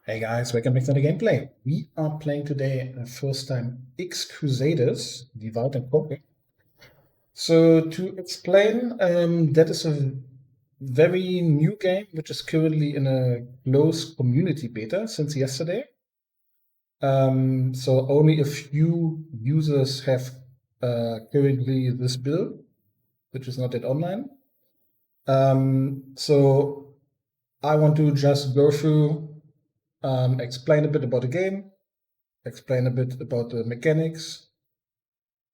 Hey guys, welcome back to the gameplay. We are playing today first time XCrusaders, Divide and Conquer. So to explain, that is a very new game which is currently in a closed community beta since yesterday. So only a few users have currently this build, which is not yet online. So I want to just go through, explain a bit about the game, explain a bit about the mechanics.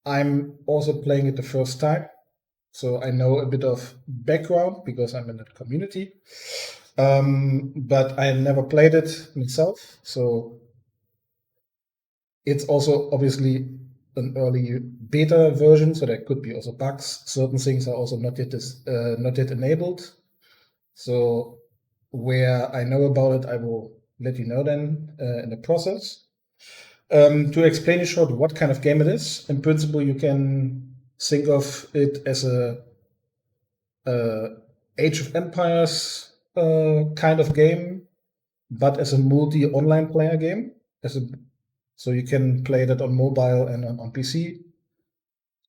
I'm also playing it the first time, so I know a bit of background because I'm in the community. But I never played it myself, so it's also obviously an early beta version, so there could be also bugs. Certain things are also not yet enabled. So where I know about it, I will let you know then in the process. To explain in short what kind of game it is, in principle, you can think of it as a Age of Empires kind of game, but as a multi-online player game. So you can play that on mobile and on PC.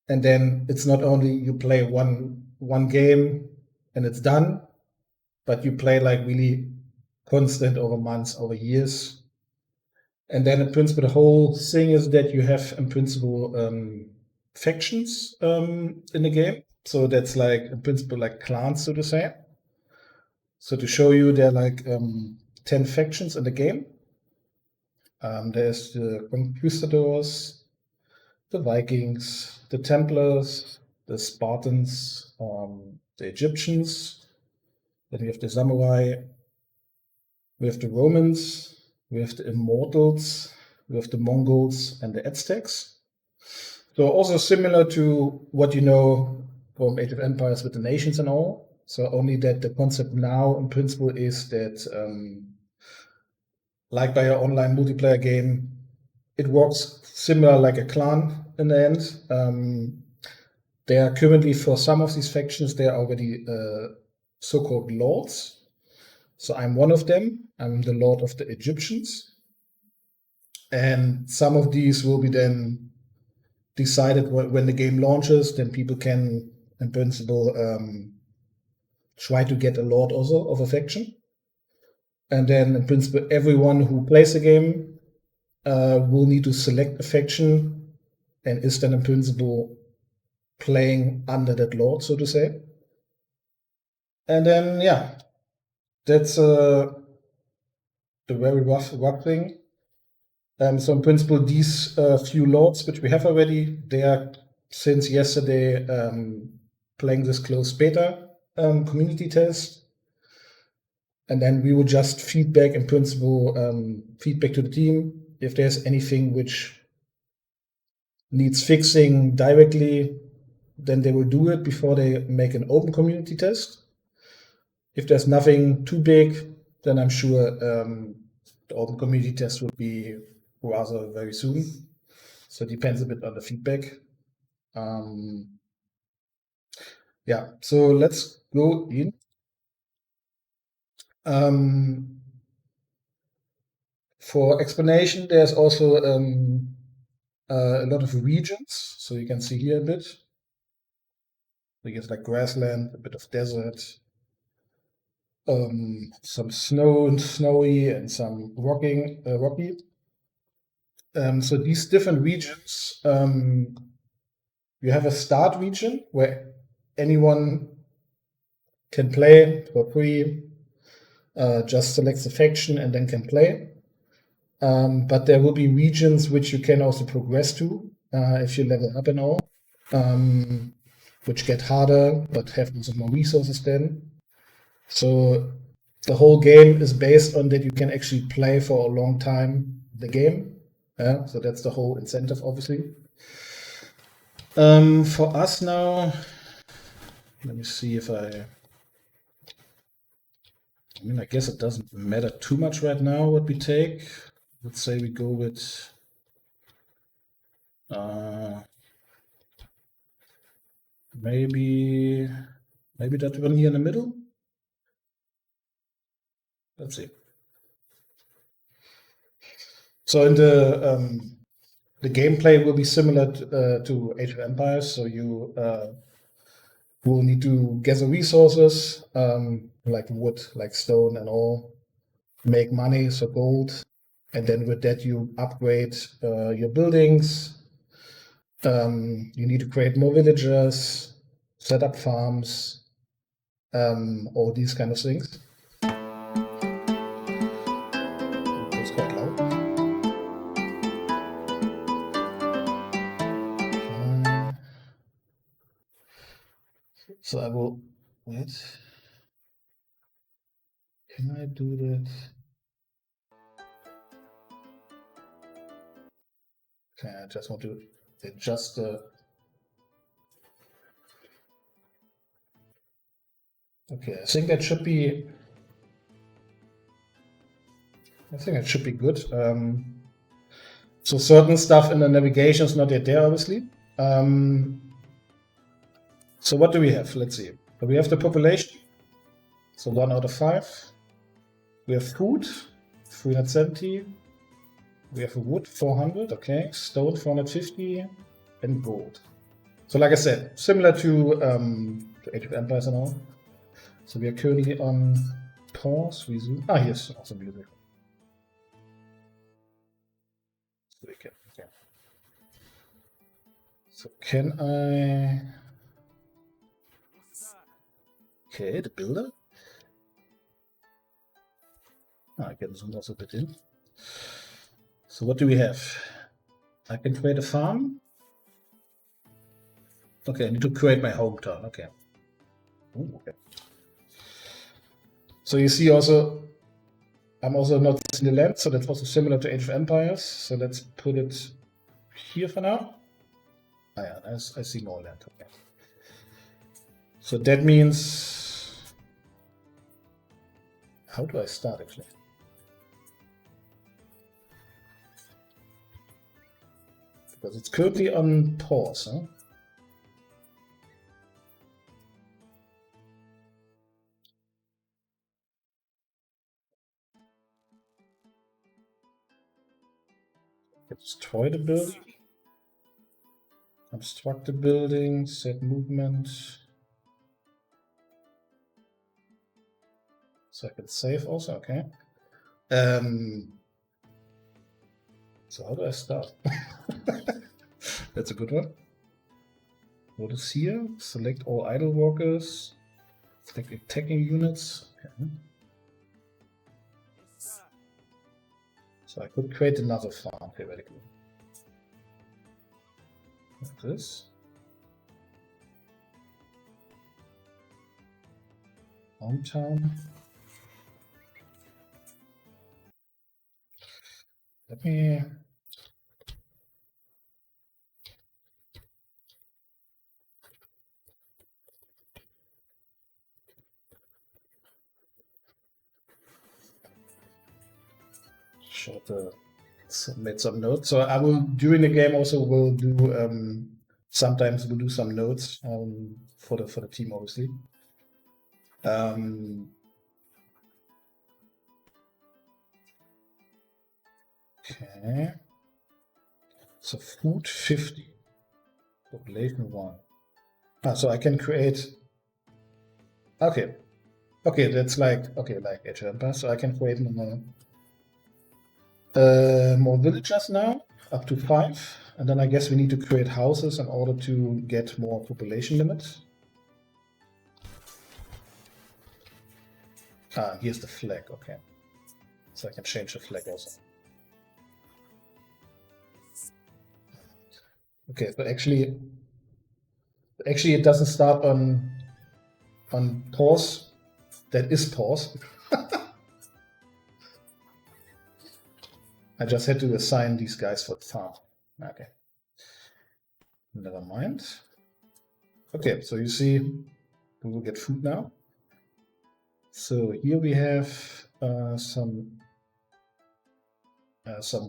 And then it's not only you play one game and it's done, but you play like really constant over months, over years. And then in principle, the whole thing is that you have in principle factions in the game. So that's like in principle like clans, so to say. So to show you, there are like 10 factions in the game. There's the Conquistadors, the Vikings, the Templars, the Spartans, the Egyptians. Then we have the Samurai. We have the Romans. We have the Immortals. We have the Mongols and the Aztecs. So also similar to what you know from Age of Empires with the nations and all. So only that the concept now in principle is that like by an online multiplayer game, it works similar like a clan in the end. There are currently, for some of these factions, there are already so-called lords. So I'm one of them. I'm the lord of the Egyptians. And some of these will be then decided when the game launches, then people can, in principle, try to get a lord also of a faction. And then, in principle, everyone who plays the game will need to select a faction and is then, in principle, playing under that lord, so to say. And then, yeah, that's the very rough thing. So, in principle, these few lords, which we have already, they are since yesterday playing this closed beta community test. And then we will just feedback in principle, feedback to the team if there's anything which needs fixing directly, then they will do it before they make an open community test. If there's nothing too big, then I'm sure the open community test will be rather very soon. So it depends a bit on the feedback. Yeah, so let's go in. For explanation, there's also a lot of regions. So you can see here a bit. We get like grassland, a bit of desert, some snow and snowy, and some rocky. So these different regions, you have a start region where anyone can play for free, just selects a faction and then can play. But there will be regions which you can also progress to if you level up and all, which get harder but have also more resources then. So the whole game is based on that you can actually play for a long time the game. So that's the whole incentive, obviously. For us now, let me see if I mean, I guess it doesn't matter too much right now what we take. Let's say we go with maybe that one here in the middle. Let's see. So in the gameplay will be similar to Age of Empires. So you will need to gather resources like wood, like stone, and all. Make money, so gold, and then with that you upgrade your buildings. You need to create more villagers, set up farms, all these kind of things. It's quite loud. So I will wait. Can I do that? Okay, I just want to adjust the. Okay, I think that should be. I think it should be good. So certain stuff in the navigation is not yet there, obviously. So what do we have? Let's see. We have the population. So 1 out of 5. We have food, 370. We have wood, 400. Okay, stone, 450, and gold. So like I said, similar to Age of Empires and all. So we are currently on pause. Resume. Ah, yes, also music. Okay. So can I? Okay, the builder. I can zoom also a bit in. So what do we have? I can create a farm. Okay, I need to create my hometown. Okay. Ooh, okay. So you see also, I'm also not in the land, so that's also similar to Age of Empires. So let's put it here for now. Ah, yeah, I see more land. Okay. So that means, how do I start actually? Because it's currently on pause, huh? Destroy the building. Construct the building, set movement. So I can save also, okay. So how do I start? That's a good one. What is here? Select all idle workers. Select attacking units. Okay. So I could create another farm theoretically. Like this. Hometown. Let me. Made some notes. So I will during the game also will do sometimes we'll do some notes for the team obviously. Okay. So food 50. Population 1. Ah, so I can create. Okay. Okay, that's like like Age of Empires. So I can create more villagers now, up to 5. And then I guess we need to create houses in order to get more population limits. Ah, here's the flag, okay. So I can change the flag also. Okay, so actually it doesn't start on pause. That is pause. I just had to assign these guys for the farm. Okay. Never mind. Okay, so you see we will get food now. So here we have some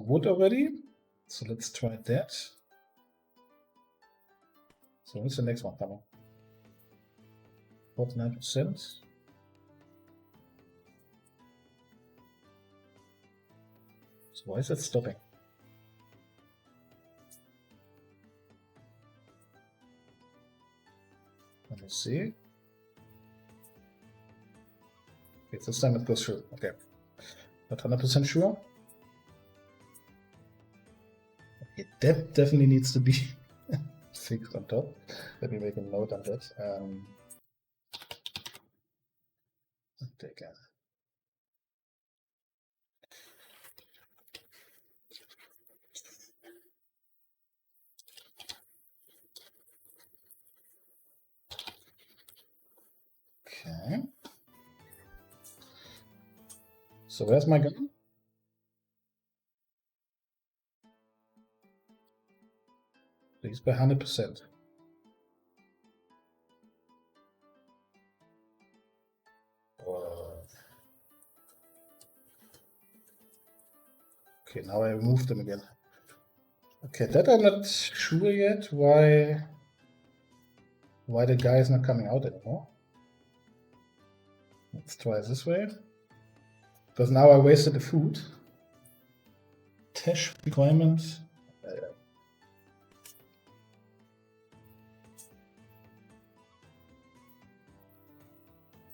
wood already. So let's try that. So what's the next one coming? 49%. So why is it stopping? Let's see. Okay, this time it goes through. Okay. Not 100% sure. Okay, that definitely needs to be fixed on top. Let me make a note on that. Take a Okay. So where's my gun? Please by 100%. Okay, now I removed them again. Okay, that I'm not sure yet why the guy is not coming out anymore. Let's try this way. Because now I wasted the food. Tesh requirement.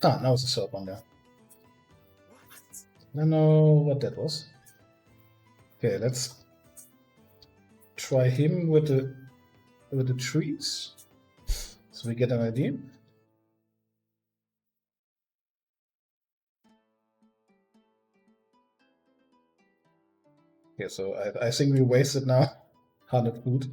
Now it's a third one there. I don't know what that was. Okay, let's try him with the trees. So we get an idea. Okay, so I think we wasted now 100 food.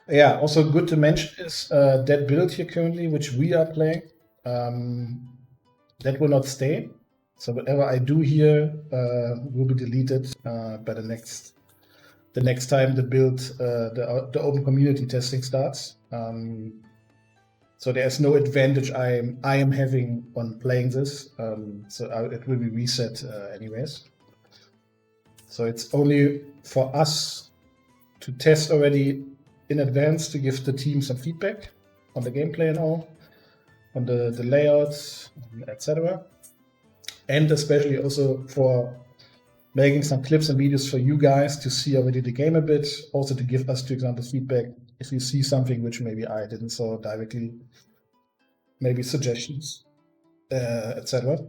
Yeah, also good to mention is that build here currently, which we are playing, that will not stay. So whatever I do here will be deleted by the next time the build, the open community testing starts. So there's no advantage I am having on playing this. So it will be reset anyways. So it's only for us to test already in advance to give the team some feedback on the gameplay and all, on the layouts, etc. And especially also for making some clips and videos for you guys to see already the game a bit, also to give us, for example, feedback if you see something which maybe I didn't saw directly, maybe suggestions, etc.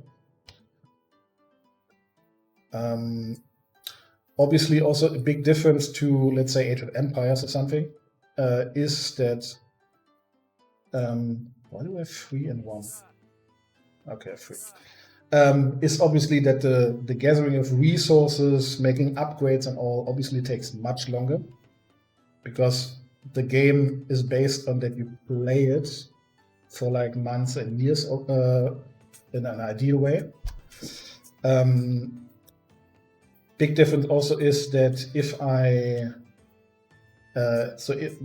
Obviously, also a big difference to, let's say, Age of Empires or something, is that. Why do I have 3 and 1? Okay, 3. Is obviously that the gathering of resources, making upgrades and all, obviously takes much longer, because the game is based on that you play it for like months and years in an ideal way. Big difference also is that if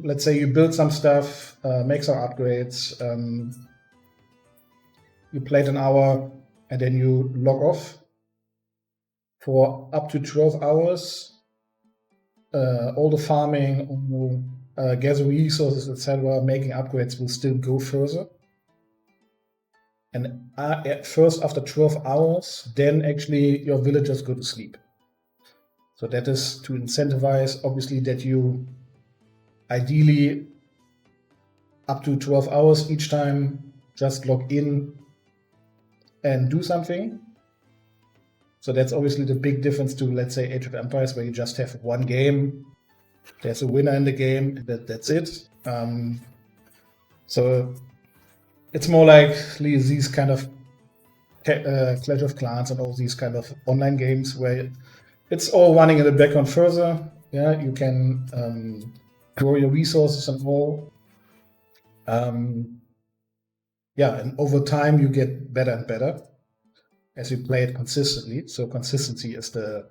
let's say you build some stuff, make some upgrades, you played an hour and then you log off for up to 12 hours, all the farming, gathering resources, etc., making upgrades will still go further. And at first, after 12 hours, then actually your villagers go to sleep. So that is to incentivize, obviously, that you ideally up to 12 hours each time just log in and do something. So that's obviously the big difference to, let's say, Age of Empires, where you just have one game. There's a winner in the game, that's it. So it's more like these kind of Clash of Clans and all these kind of online games where it's all running in the background further. Yeah, you can grow your resources and all. Yeah, and over time you get better and better as you play it consistently. So consistency is the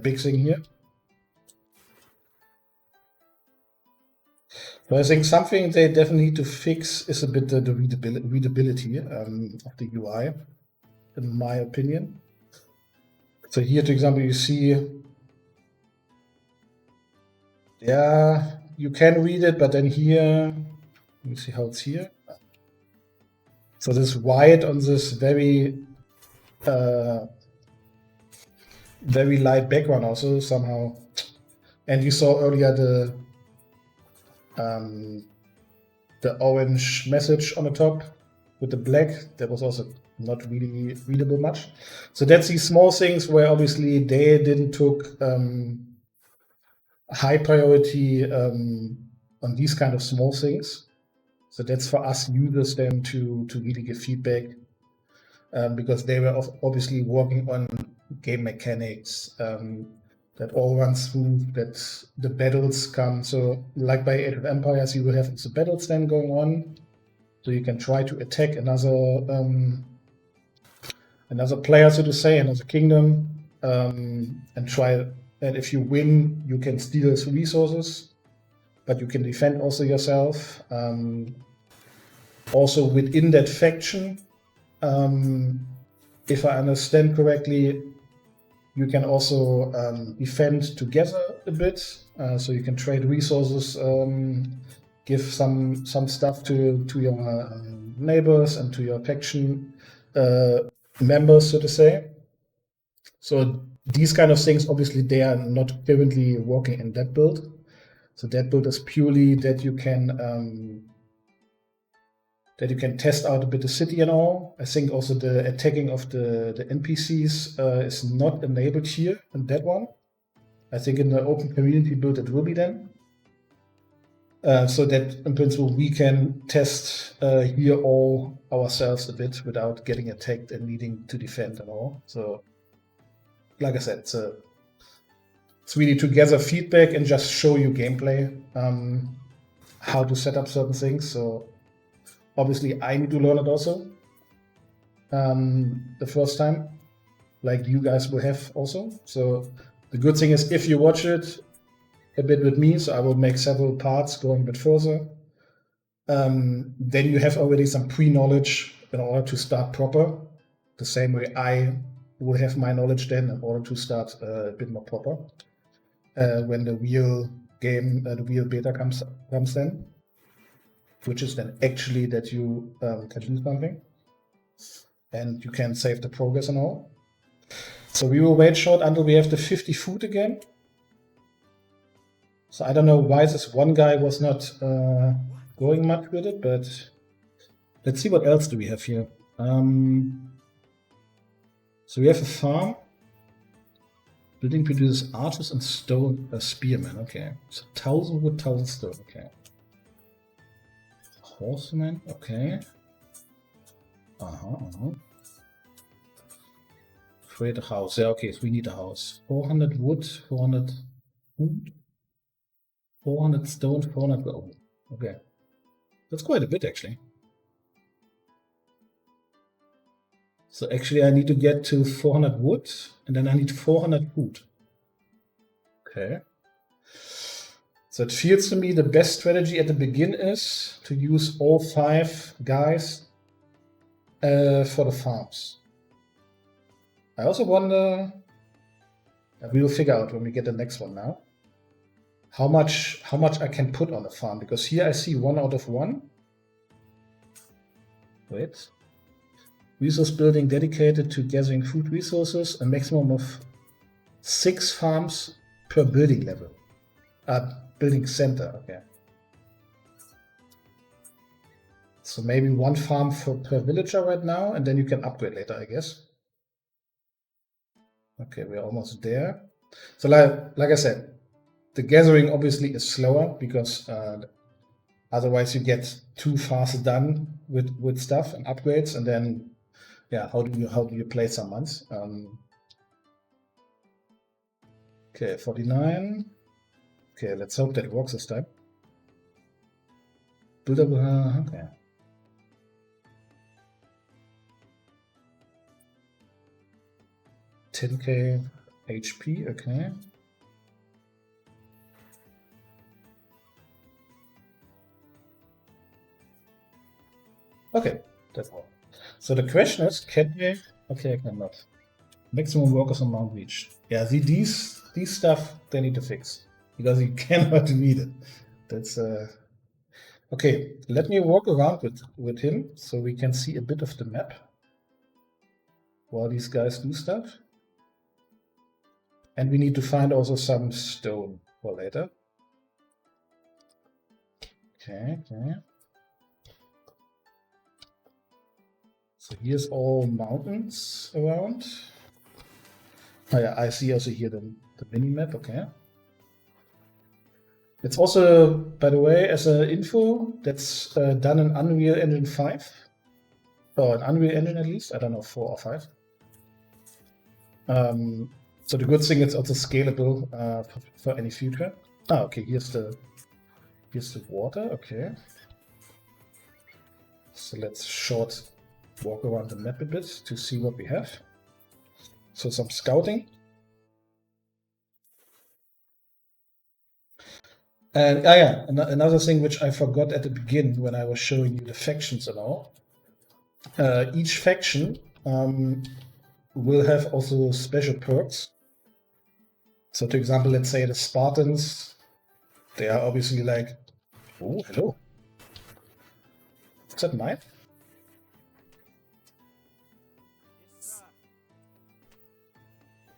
big thing here. So I think something they definitely need to fix is a bit the readability of the UI, in my opinion. So here, for example, you see, yeah, you can read it, but then here, let me see how it's here. So this white on this very light background also somehow. And you saw earlier the orange message on the top with the black, that was also not really readable much. So that's these small things where obviously they didn't took high priority on these kind of small things. So that's for us users then to really give feedback, because they were obviously working on game mechanics, that all runs smooth, that the battles come. So like by Age of Empires, you will have the battles then going on. So you can try to attack another player, so to say, another kingdom, and try. And if you win, you can steal his resources, but you can defend also yourself. Also within that faction, if I understand correctly, you can also defend together a bit. So you can trade resources, give some stuff to your neighbors and to your faction members, so to say. So these kind of things, obviously, they are not currently working in that build. So that build is purely that you can test out a bit the city and all. I think also the attacking of the NPCs is not enabled here in that one. I think in the open community build it will be then. So that in principle we can test here all ourselves a bit without getting attacked and needing to defend and all. So like I said, it's really to gather feedback and just show you gameplay, how to set up certain things. So obviously I need to learn it also the first time, like you guys will have also. So the good thing is if you watch it a bit with me, so I will make several parts going a bit further, then you have already some pre-knowledge in order to start proper, the same way I will have my knowledge then in order to start a bit more proper when the real game, the real beta comes then, which is then actually that you can do something and you can save the progress and all. So we will wait short until we have the 50 food again. So I don't know why this one guy was not going much with it, but let's see what else do we have here. So we have a farm. Building produces archers and stone spearmen. Okay, so 1,000 wood, 1,000 stone. Okay. Horsemen. Okay. Create a house. Yeah. Okay. So we need a house. 400 wood, 400 wood, 400 stone, 400 gold. Okay. That's quite a bit actually. So actually I need to get to 400 wood and then I need 400 food. Okay. So it feels to me the best strategy at the begin is to use all 5 guys for the farms. I also wonder, we will figure out when we get the next one now, how much I can put on the farm, because here I see 1 out of 1. Wait. Resource building dedicated to gathering food resources, a maximum of 6 farms per building level. Building center, okay. So maybe 1 farm per villager right now, and then you can upgrade later, I guess. Okay, we're almost there. So like I said, the gathering obviously is slower because otherwise you get too fast done with stuff and upgrades, and then yeah, how do you play some months? Okay, 49. Okay, let's hope that it works this time. Build up, okay. $10k HP, okay. Okay, that's all. So the question is, can they? Okay, I cannot. Maximum workers on Mount Reach. Yeah, see these stuff they need to fix because you cannot read it. That's okay. Let me walk around with him so we can see a bit of the map while these guys do stuff. And we need to find also some stone for later. Okay, okay. So here's all mountains around. Oh yeah, I see also here the mini map. Okay. It's also, by the way, as an info, that's done in Unreal Engine 5. Or an Unreal Engine at least. I don't know, 4 or 5. So the good thing is also scalable for any future. Ah, okay, here's the water, okay. So let's short walk around the map a bit to see what we have. So some scouting. And yeah, another thing which I forgot at the beginning when I was showing you the factions and all. Each faction will have also special perks. So, for example, let's say the Spartans, they are obviously like, oh, hello. Is that mine?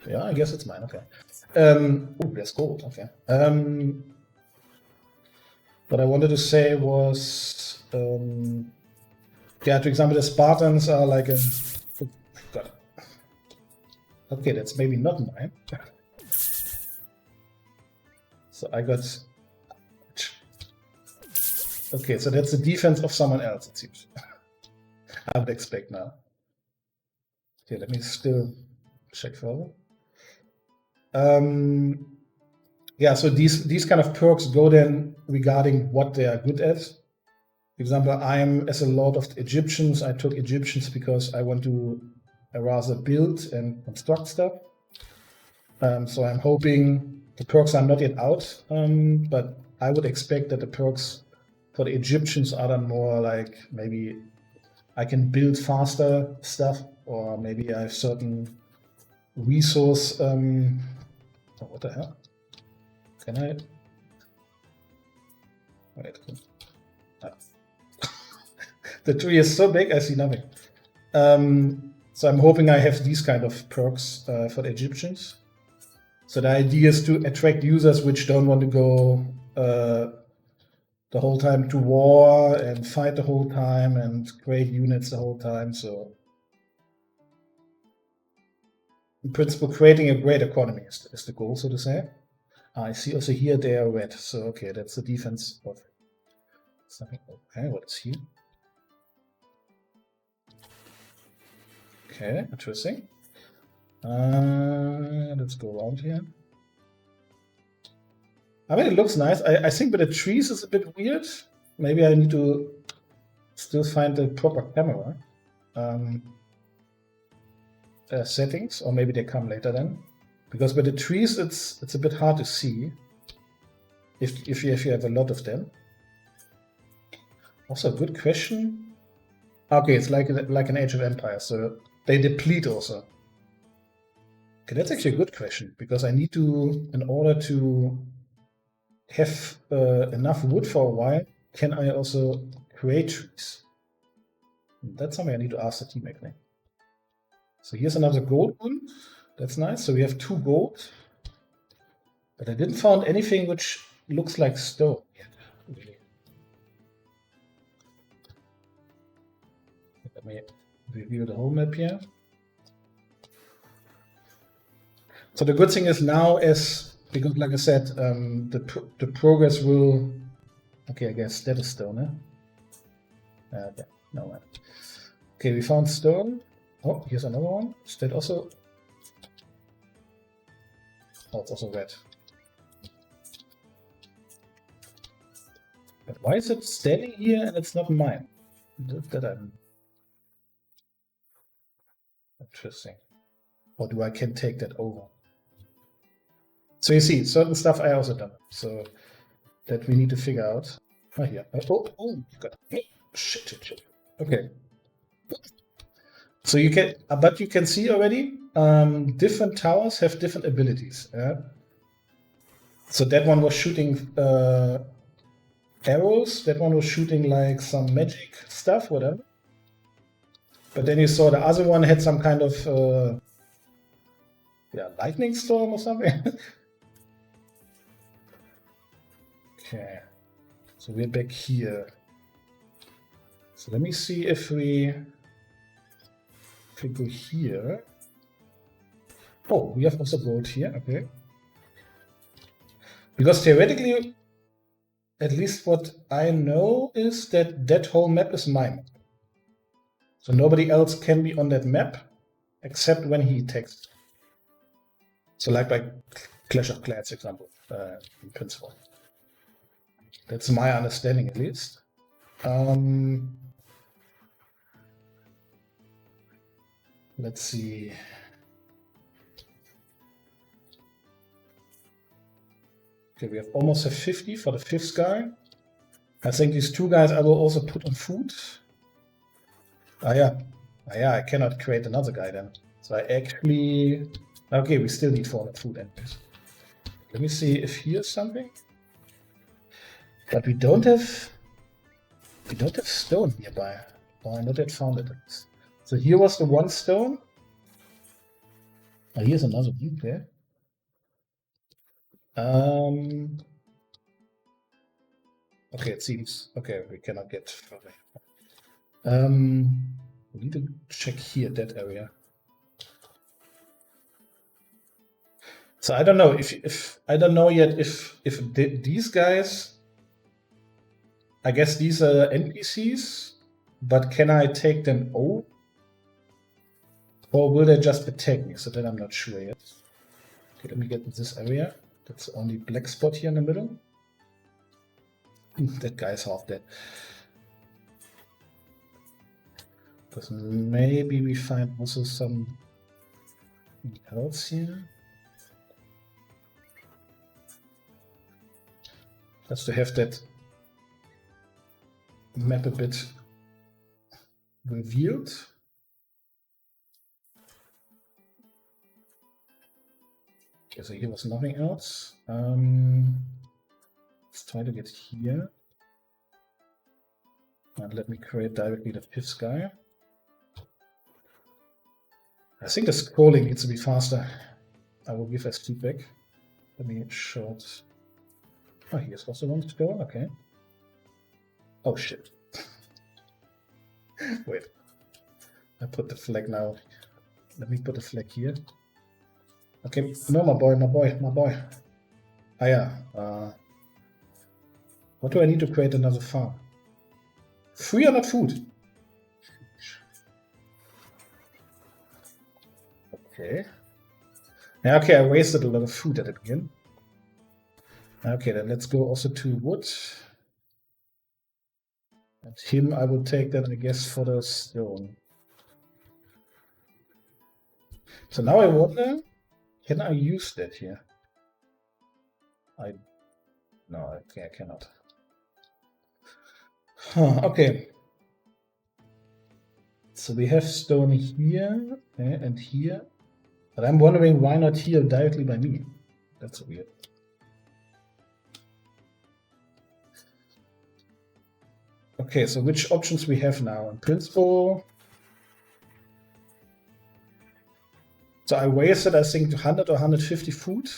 Yeah, I guess it's mine, okay. Oh, there's gold, okay. What I wanted to say was, yeah, for example, the Spartans are like a, oh, God. Okay, that's maybe not mine. So I got, okay, so that's the defense of someone else, it seems. I would expect now. Okay, let me still check further. Yeah, so these kind of perks go then regarding what they are good at. For example, I'm, as a lord of the Egyptians, I took Egyptians because I want to rather build and construct stuff. So I'm hoping the perks are not yet out, but I would expect that the perks for the Egyptians are then more like maybe I can build faster stuff, or maybe I have certain resource. Oh, what the hell? Can I? Wait. Ah. The tree is so big, I see nothing. So I'm hoping I have these kind of perks for the Egyptians. So the idea is to attract users which don't want to go the whole time to war and fight the whole time and create units the whole time. So in principle, creating a great economy is the goal, so to say. I see also here they are red. So okay, that's the defense of something. Okay, what is here? Okay, interesting. Let's go around here. I mean, it looks nice. I think with the trees is a bit weird. Maybe I need to still find the proper camera settings, or maybe they come later then. Because with the trees, it's a bit hard to see if you have a lot of them. Also, a good question. Okay, it's like an Age of Empires, so they deplete also. Okay, that's actually a good question, because I need to, in order to have enough wood for a while, can I also create trees? That's something I need to ask the team actually. So here's another gold one. That's nice. So we have 2 gold. But I didn't find anything which looks like stone yet, really. Let me review the whole map here. So the good thing is now because like I said, the progress will, okay, I guess that is stone, eh? Okay, no one. Okay, we found stone. Oh, here's another one. Is that also? Oh, it's also red. But why is it standing here and it's not mine? That I'm interesting. Or do I can take that over? So you see, certain stuff I also done. So that we need to figure out. Oh, here. Oh, God. Shit. Okay. So you can, but you can see already, different towers have different abilities. Yeah? So that one was shooting arrows. That one was shooting like some magic stuff, whatever. But then you saw the other one had some kind of yeah, lightning storm or something. Okay, so we're back here. So let me see if we if we go here. Oh, we have also gold here, okay. Because theoretically, at least what I know is that that whole map is my map. So nobody else can be on that map except when he attacks. So like by Clash of Clans example, in principle. That's my understanding at least. Let's see. Okay, we have almost a 50 for the 5th guy. I think these 2 guys I will also put on food. Yeah, I cannot create another guy then. So I actually... Okay, we still need 400 food anyways. Let me see if here's something. But we don't have stone nearby. Or I not yet found it. So here was the 1 stone. Oh, here's another one there. Okay, it seems. Okay, we cannot get further. We need to check here that area. So I don't know if I don't know yet if these guys. I guess these are NPCs, but can I take them over? Or will they just attack me? So then I'm not sure yet. Okay, let me get in this area. That's the only black spot here in the middle. That guy's half dead. Because maybe we find also something else here. Just to have that map a bit revealed. Okay, so here was nothing else. Let's try to get here. And let me create directly the 5th guy. I think the scrolling needs to be faster. I will give as feedback. Let me short. Oh, here's also one to go. Okay. Oh shit. Wait. I put the flag now. Let me put the flag here. Okay, no, my boy. Ah, yeah. What do I need to create another farm? 300 food. Okay. Yeah, okay, I wasted a lot of food at the beginning. Okay, then let's go also to wood. And him I will take then, I guess, for the stone. So now I wonder, can I use that here? No, okay, I cannot. Okay. So we have stone here and here. But I'm wondering why not here directly by me. That's weird. Okay, so which options we have now? In principle, so I wasted, I think, 100 or 150 food.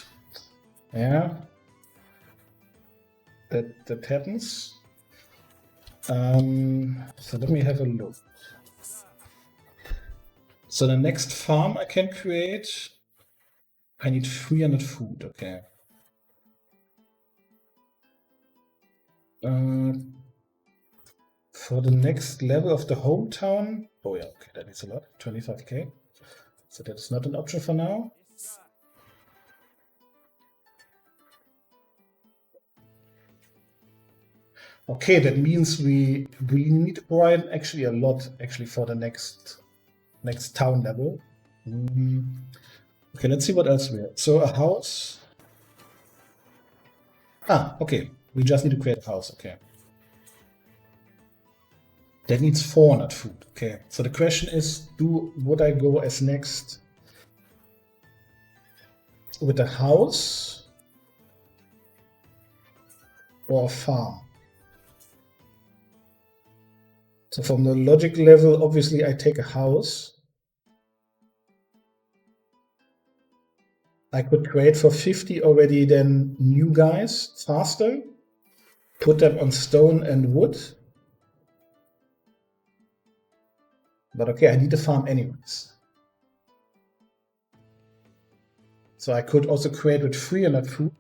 Yeah, that happens. So let me have a look. So the next farm I can create, I need 300 food. Okay. For the next level of the hometown, oh yeah, okay, that is a lot, 25k. So that is not an option for now. Okay, that means we need to provide actually a lot for the next town level. Okay, let's see what else we have. So a house. Ah, okay, we just need to create a house. Okay. That needs 400 food. Okay, so the question is, would I go as next with a house or a farm? So from the logic level, obviously I take a house. I could create for 50 already then new guys faster, put them on stone and wood. But okay, I need a farm anyways. So I could also create with 300 food.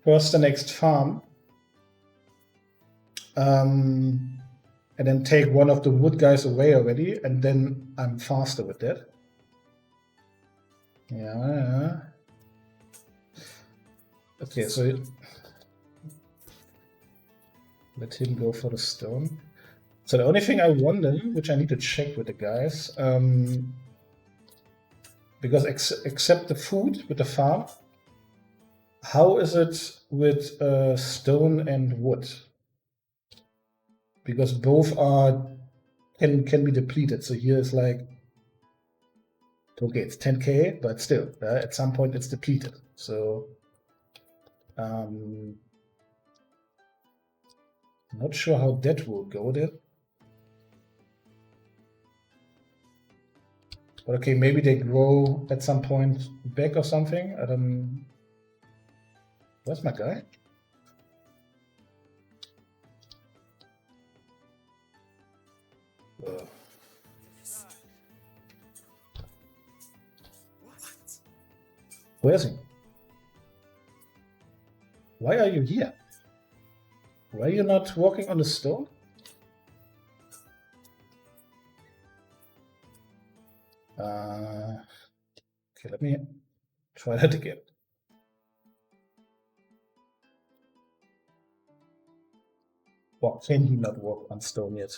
First the next farm. And then take one of the wood guys away already, and then I'm faster with that. Yeah. Okay, so let him go for the stone. So the only thing I wonder, which I need to check with the guys, because except the food with the farm, how is it with stone and wood? Because both are can be depleted. So here is like, okay, it's 10k, but still, at some point it's depleted. So not sure how that will go there. But okay, maybe they grow at some point back or something. I don't. Where's my guy? Where is he? Why are you here? Why are you not walking on the stone? Okay, let me try that again. Or can he not walk on stone yet?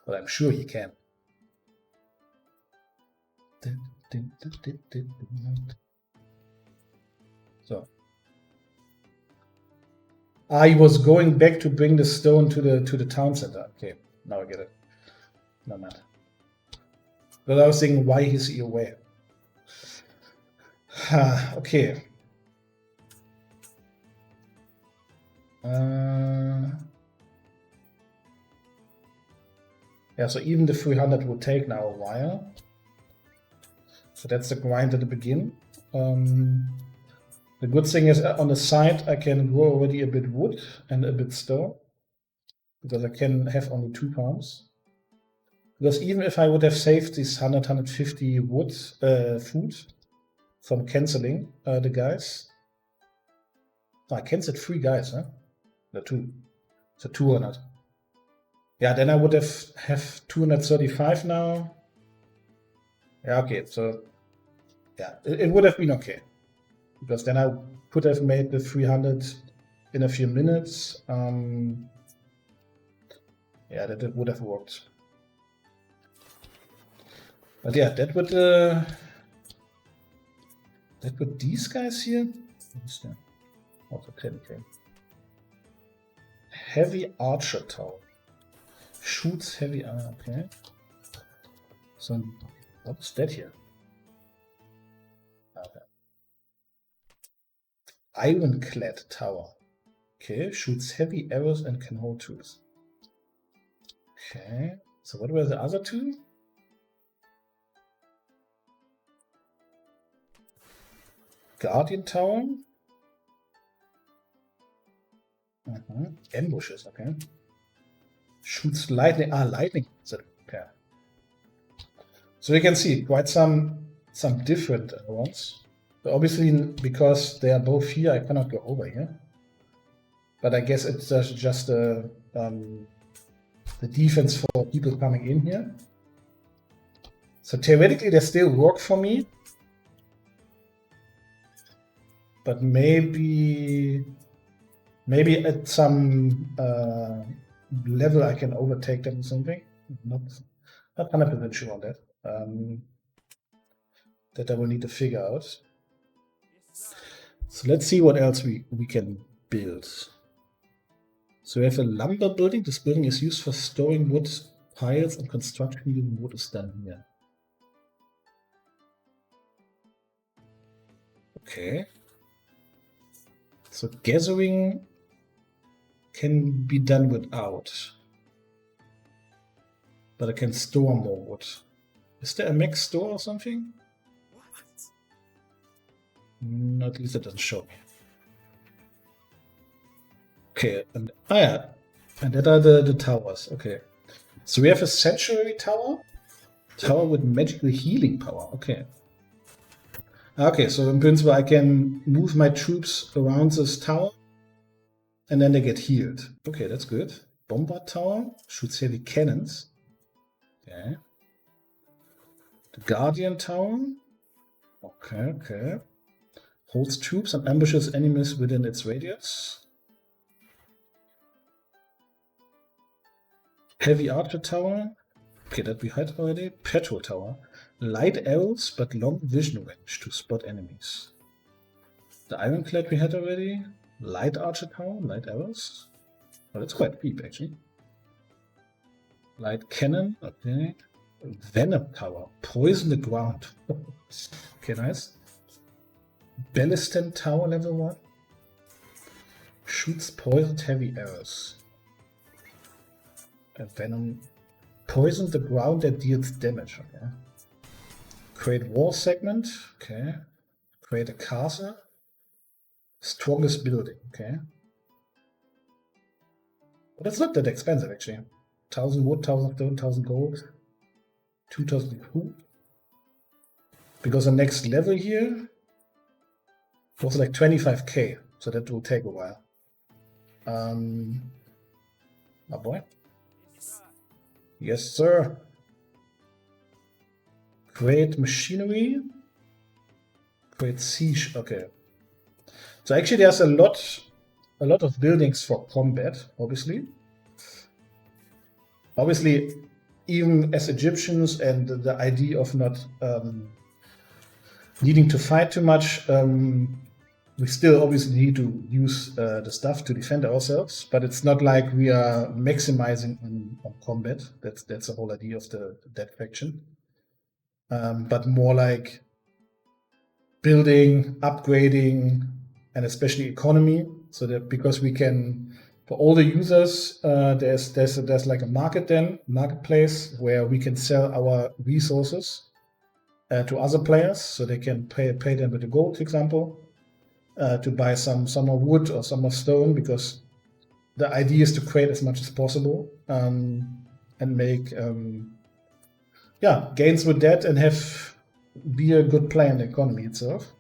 But I'm sure he can. So. I was going back to bring the stone to the town center. Okay, now I get it. No matter. But I was thinking, why is he away? Okay. Yeah, so even the 300 would take now a while. So that's the grind at the beginning. The good thing is on the side I can grow already a bit wood and a bit stone, because I can have only 2 farms. Because even if I would have saved this 150 wood food from canceling the guys, I canceled 3 guys, huh? No, 2. So 200. Yeah, then I would have 235 now. Yeah, okay, so yeah, it would have been okay. Because then I could have made the 300 in a few minutes. Yeah, that would have worked. But yeah, that would these guys here. Also 10k. Heavy archer tower. Shoots heavy armor, okay. So what's that here? Okay. Ironclad tower. Okay, shoots heavy arrows and can hold tools. Okay, so what were the other 2? Guardian tower. Ambushes, okay. Shoots lightning. Lightning. Okay. So you can see quite some different ones. But obviously, because they are both here, I cannot go over here. But I guess it's just the defense for people coming in here. So theoretically, they still work for me. But maybe at some level I can overtake them or something. Not 100% sure on that. That I will need to figure out. So let's see what else we can build. So we have a lumber building. This building is used for storing wood piles and construction using wood is done here. Okay. So gathering can be done without. But I can store more wood. Is there a max store or something? No, at least it doesn't show me. Okay, and yeah, and that are the towers. Okay, so we have a sanctuary tower Tower with magical healing power. Okay. Okay, so in principle I can move my troops around this tower and then they get healed. Okay, that's good. Bombard tower shoots heavy cannons. Okay. The Guardian tower. Okay, okay. Holds troops and ambushes enemies within its radius. Heavy Archer tower. Okay, that we had already. Petrol tower. Light arrows, but long vision range to spot enemies. The Ironclad we had already. Light Archer tower, light arrows. Oh, that's quite deep actually. Light cannon, okay. Venom tower, poison the ground. Okay, nice. Ballistan tower level 1. Shoots poisoned heavy arrows. Venom poison the ground that deals damage. Okay. Create wall segment. Okay. Create a castle. Strongest building. Okay. But it's not that expensive actually. 1000 wood, 1000 stone, 1000 gold, 2000 food. Because the next level here was like 25k, so that will take a while. Oh boy. Yes, sir. Create machinery. Create siege. Okay. So actually, there's a lot of buildings for combat. Obviously, even as Egyptians, and the idea of not needing to fight too much, we still obviously need to use the stuff to defend ourselves. But it's not like we are maximizing on combat. That's the whole idea of that faction. But more like building, upgrading, and especially economy. So that because we can, for all the users, there's like a marketplace where we can sell our resources to other players, so they can pay them with the gold, for example, to buy some more wood or some more stone, because the idea is to create as much as possible and make gains with that and be a good player in the economy itself.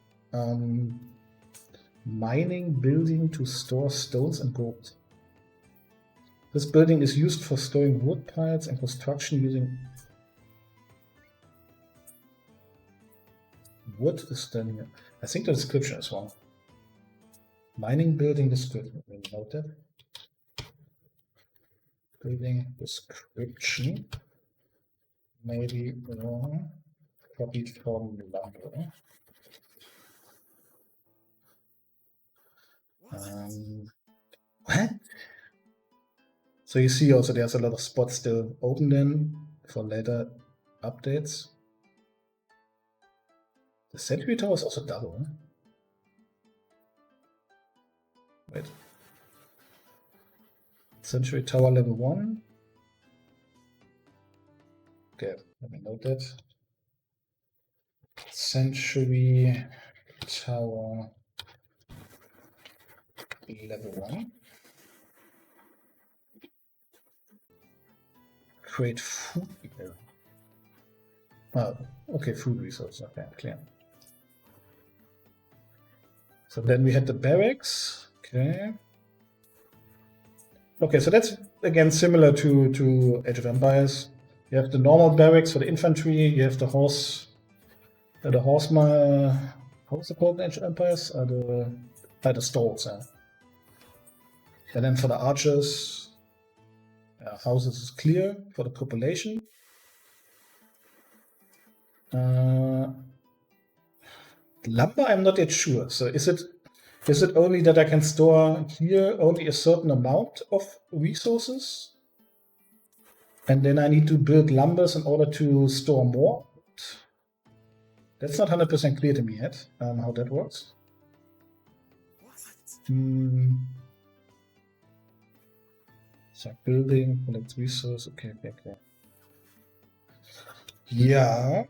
Mining building to store stones and gold. This building is used for storing wood piles and construction using wood is done here. I think the description is wrong. Mining building description. Let me note that. Building description. Maybe wrong. Copied from lumber. What? So you see also there's a lot of spots still open then for later updates. The Sentry Tower is also double. Huh? Wait. Sentry Tower level 1. Okay, let me note that. Sentry Tower level 1. Create food. Oh, okay, food resource. Okay, clear. So then we had the barracks. Okay. Okay, so that's again similar to Age of Empires. You have the normal barracks for the infantry. You have the horseman. How was it called in Age of Empires? The stalls. And then for the archers, houses is clear for the population. Lumber, I'm not yet sure. So is it only that I can store here only a certain amount of resources? And then I need to build lumbers in order to store more? That's not 100% clear to me yet, how that works. So building, collect resource, okay. Yeah.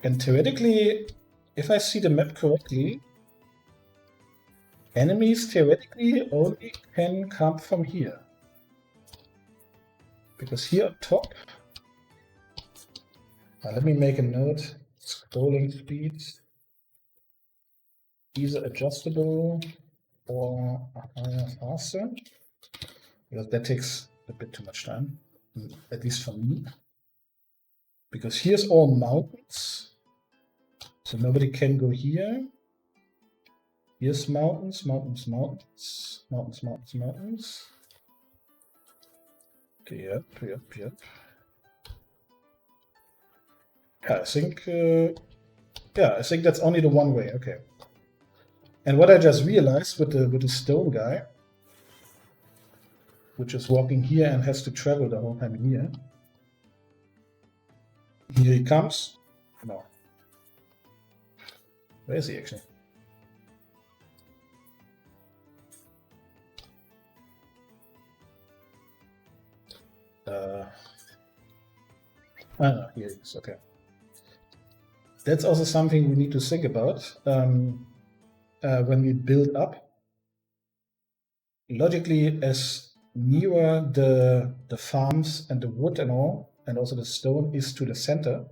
And theoretically, if I see the map correctly, enemies theoretically only can come from here. Because here on top, let me make a note. Scrolling speed, either adjustable or faster, because that takes a bit too much time, at least for me. Because here's all mountains, so nobody can go here. Here's mountains, mountains, mountains, mountains, mountains, mountains. Yep. Yeah, I think that's only the one way. Okay. And what I just realized with the stone guy, which is walking here and has to travel the whole time here. Here he comes. No. Where is he actually? No, here he is. Okay. That's also something we need to think about when we build up. Logically, as nearer the farms and the wood and all, and also the stone is to the center,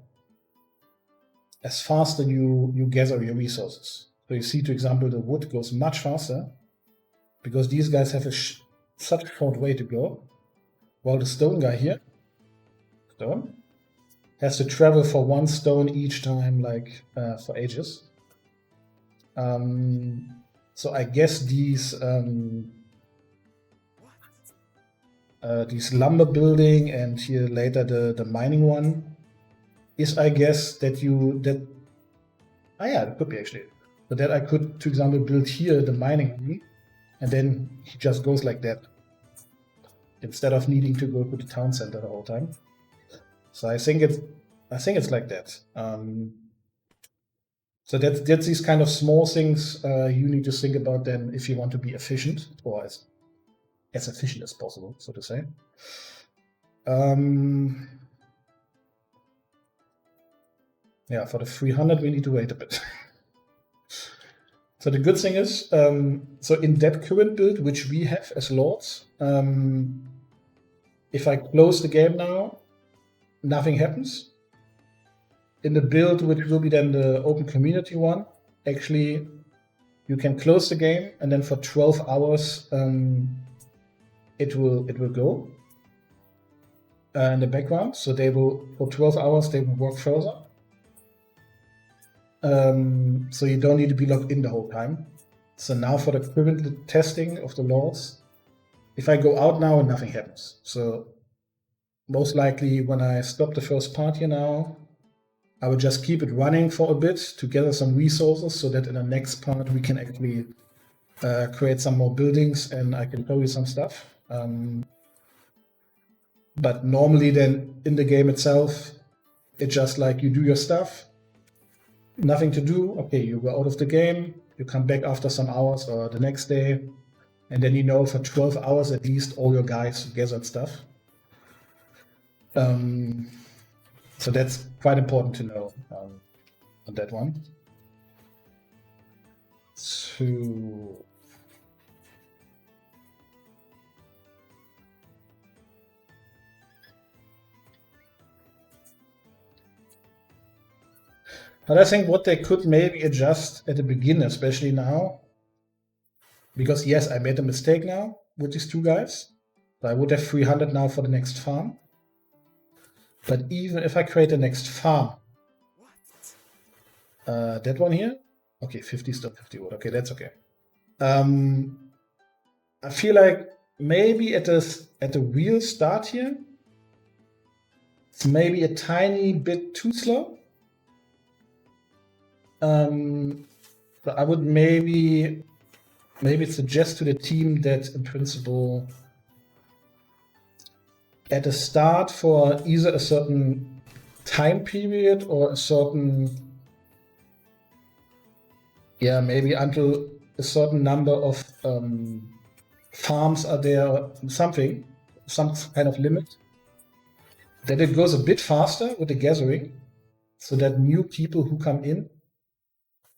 as faster you gather your resources. So you see, for example, the wood goes much faster because these guys have such a short way to go, while the stone guy here, has to travel for one stone each time, like for ages. So I guess these lumber building and here later the mining one is, I guess, it could be actually. So that I could, for example, build here the mining one, and then he just goes like that instead of needing to go to the town center the whole time. So I think it's like that. So that's these kind of small things you need to think about then if you want to be efficient, or as efficient as possible, so to say. Yeah, for the 300 we need to wait a bit. So the good thing is, so in that current build, which we have as lords, if I close the game now, nothing happens. In the build, which will be then the open community one, actually, you can close the game, and then for 12 hours, it will go in the background. So they will, for 12 hours, they will work further. So you don't need to be logged in the whole time. So now for the current testing of the lords, if I go out now, nothing happens. So most likely when I stop the first part here now, I will just keep it running for a bit to gather some resources so that in the next part we can actually create some more buildings and I can show you some stuff. But normally then in the game itself, it's just like you do your stuff, nothing to do. Okay, you go out of the game, you come back after some hours or the next day, and then you know for 12 hours at least all your guys gathered stuff. So that's quite important to know on that one. So but I think what they could maybe adjust at the beginning, especially now, because yes, I made a mistake now with these two guys. So I would have 300 now for the next farm. But even if I create the next farm, that one here, okay, 50 still 50 wood. Okay, that's okay. I feel like maybe at the real start here, it's maybe a tiny bit too slow. But I would maybe suggest to the team that in principle, at the start for either a certain time period or a certain, maybe until a certain number of farms are there, some kind of limit, that it goes a bit faster with the gathering, so that new people who come in,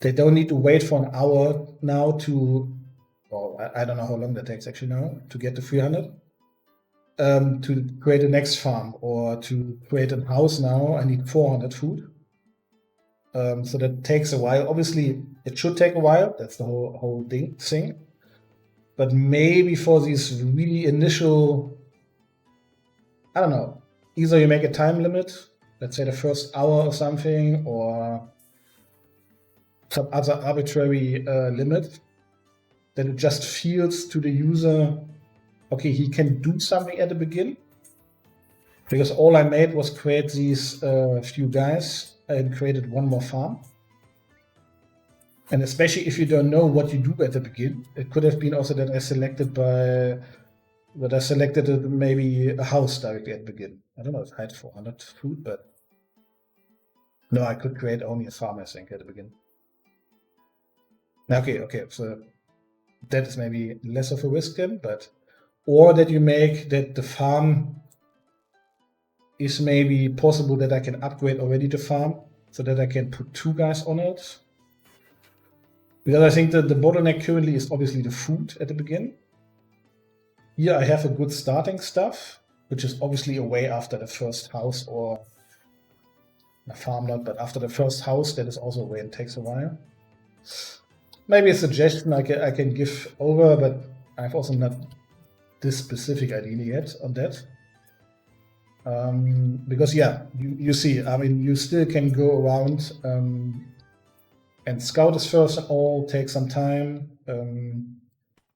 they don't need to wait for an hour now to, or I don't know how long that takes actually now, to get to 300. to create the next farm or to create a house now, I need 400 food. So that takes a while. Obviously, it should take a while. That's the whole thing. But maybe for these really initial, I don't know, either you make a time limit, let's say the first hour or something, or some other arbitrary limit, that it just feels to the user, okay, he can do something at the beginning. Because all I made was create these few guys and created one more farm. And especially if you don't know what you do at the beginning, it could have been also that I selected maybe a house directly at the beginning. I don't know if I had 400 food, but no, I could create only a farm, I think, at the beginning. Okay, so that is maybe less of a risk then, but or that you make that the farm is maybe possible that I can upgrade already the farm so that I can put 2 guys on it. Because I think that the bottleneck currently is obviously the food at the beginning. Here I have a good starting stuff, which is obviously a way after the first house or a farm not, but after the first house, that is also a way it takes a while. Maybe a suggestion I can give over, but I've also not this specific idea yet on that. Because yeah, you see, I mean, you still can go around and scout this first and all, take some time.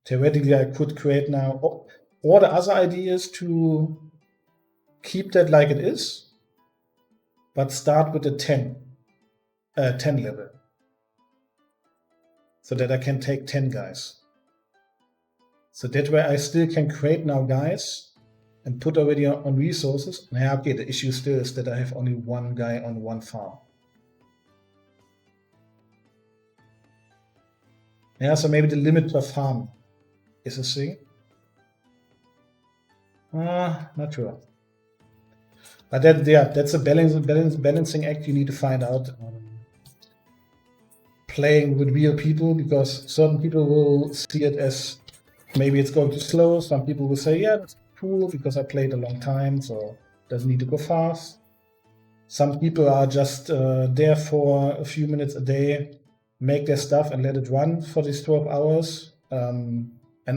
Theoretically, I could create now, or the other idea is to keep that like it is, but start with the 10 level. So that I can take 10 guys. So that way I still can create now guys and put already on resources. And okay, the issue still is that I have only 1 guy on 1 farm. Yeah, so maybe the limit per farm is a thing. Not sure. But that's a balancing act you need to find out. Playing with real people, because certain people will see it as maybe it's going too slow. Some people will say, yeah, that's cool because I played a long time, so it doesn't need to go fast. Some people are just there for a few minutes a day, make their stuff and let it run for these 12 hours and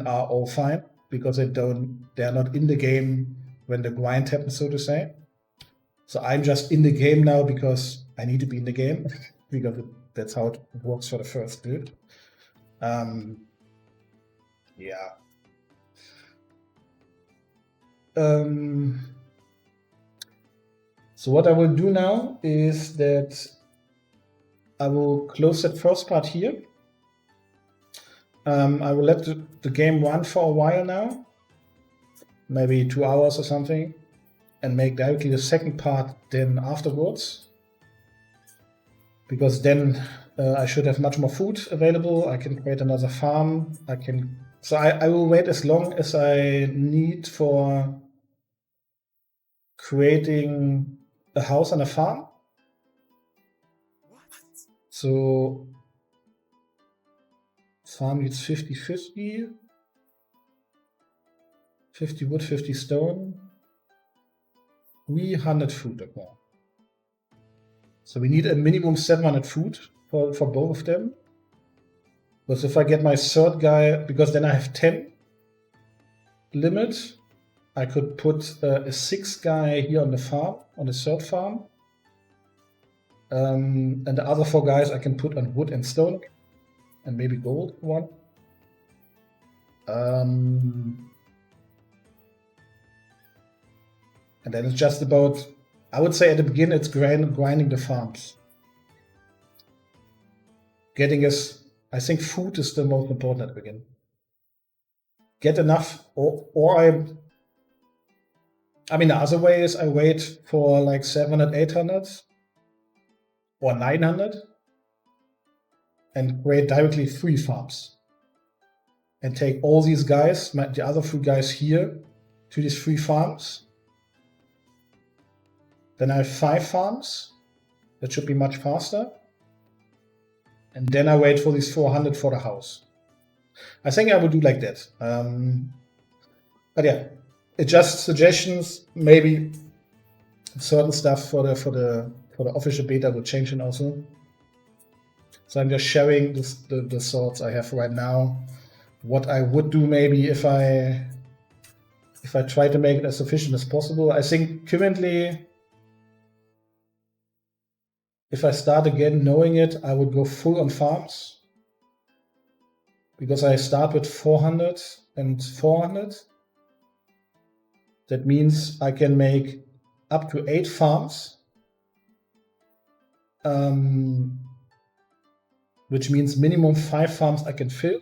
are all fine because they're not in the game when the grind happens, so to say. So I'm just in the game now because I need to be in the game because that's how it works for the first build. Yeah. So what I will do now is that I will close that first part here. I will let the game run for a while now, maybe 2 hours or something, and make directly the second part then afterwards. Because then I should have much more food available. I can create another farm. So I will wait as long as I need for creating a house and a farm. So farm needs 50-50. 50 wood, 50 stone. 300 food, okay. So we need a minimum 700 food for both of them. Because if I get my third guy, because then I have 10 limit, I could put a 6th guy here on the farm, on the third farm. And the other 4 guys I can put on wood and stone, and maybe gold one. And then it's just about, I would say at the beginning it's grinding the farms. I think food is the most important at the beginning. Get enough, the other way is I wait for like 700, 800 or 900 and create directly 3 farms. And take all these guys, the other 3 guys here, to these 3 farms. Then I have 5 farms. That should be much faster. And then I wait for these 400 for the house. I think I would do like that. But yeah, just suggestions. Maybe certain stuff for the official beta will change it also. So I'm just sharing the thoughts I have right now. What I would do maybe if I try to make it as efficient as possible. I think currently, if I start again knowing it, I would go full on farms. Because I start with 400 and 400. That means I can make up to 8 farms. Which means minimum 5 farms I can fill.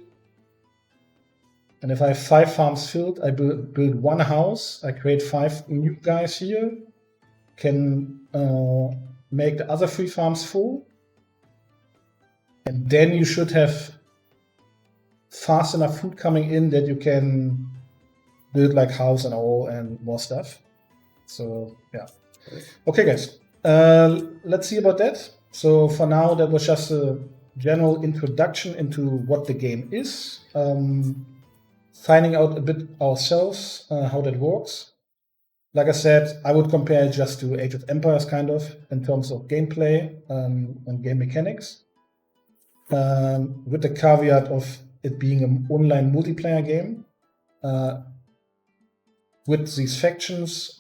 And if I have 5 farms filled, I build 1 house. I create 5 new guys here. Can make the other 3 farms full. And then you should have fast enough food coming in that you can build like house and all and more stuff. So yeah. Okay, guys. Let's see about that. So for now, that was just a general introduction into what the game is. Finding out a bit ourselves how that works. Like I said, I would compare it just to Age of Empires kind of in terms of gameplay and game mechanics. With the caveat of it being an online multiplayer game. With these factions.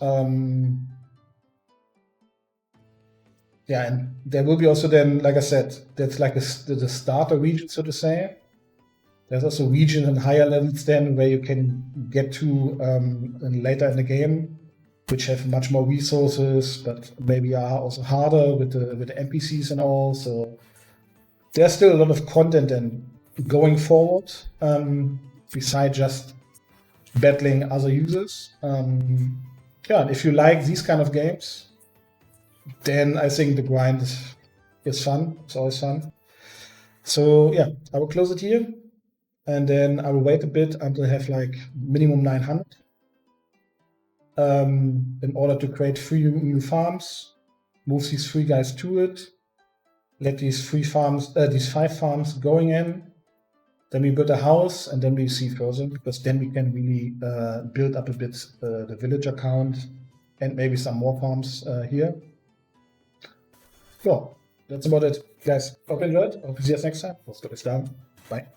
Yeah, and there will be also then, like I said, that's like the starter region, so to say. There's also regions and higher levels then where you can get to later in the game, which have much more resources, but maybe are also harder with the NPCs and all. So there's still a lot of content and going forward, besides just battling other users. Yeah, and if you like these kind of games, then I think the grind is fun. It's always fun. So yeah, I will close it here. And then I will wait a bit until I have like minimum 900 in order to create 3 new farms, move these 3 guys to it, let these 5 farms going in, then we build a house, and then we see further, because then we can really build up a bit the villager count and maybe some more farms here. So that's about it, guys. Hope you enjoyed. Hope to see you next time. Let's go this down. Bye.